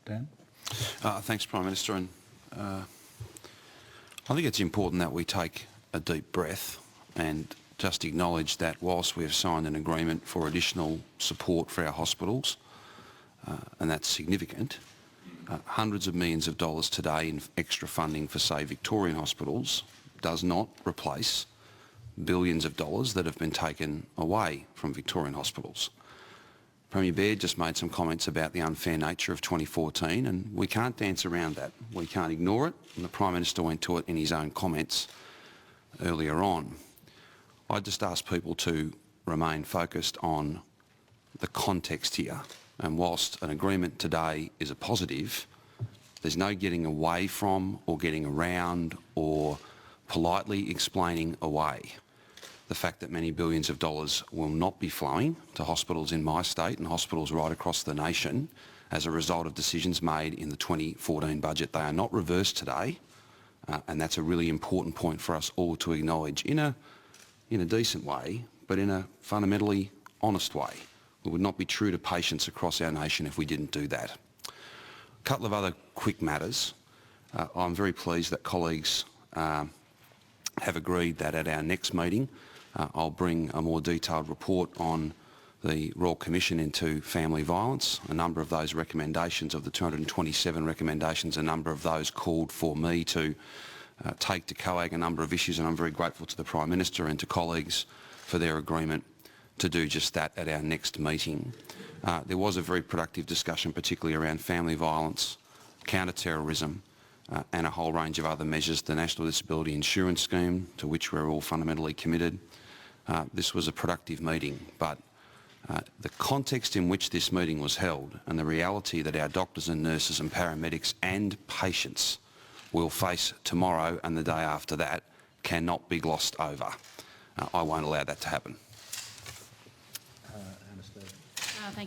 Dan? Thanks, Prime Minister. And I think it's important that we take a deep breath and just acknowledge that whilst we have signed an agreement for additional support for our hospitals, and that's significant, hundreds of millions of dollars today in extra funding for, say, Victorian hospitals does not replace billions of dollars that have been taken away from Victorian hospitals. Premier Baird just made some comments about the unfair nature of 2014, and we can't dance around that. We can't ignore it, and the Prime Minister went to it in his own comments earlier on. I just ask people to remain focused on the context here, and whilst an agreement today is a positive, there's no getting away from or getting around or politely explaining away the fact that many billions of dollars will not be flowing to hospitals in my state and hospitals right across the nation as a result of decisions made in the 2014 budget. They are not reversed today, and that's a really important point for us all to acknowledge in a decent way, but in a fundamentally honest way. We would not be true to patients across our nation if we didn't do that. A couple of other quick matters. I'm very pleased that colleagues have agreed that at our next meeting I'll bring a more detailed report on the Royal Commission into Family Violence. A number of those recommendations, of the 227 recommendations, a number of those called for me to take to COAG a number of issues, and I'm very grateful to the Prime Minister and to colleagues for their agreement to do just that at our next meeting. There was a very productive discussion, particularly around family violence, counter-terrorism, and a whole range of other measures, the National Disability Insurance Scheme, to which we're all fundamentally committed. This was a productive meeting, but the context in which this meeting was held and the reality that our doctors and nurses and paramedics and patients will face tomorrow and the day after that cannot be glossed over. I won't allow that to happen.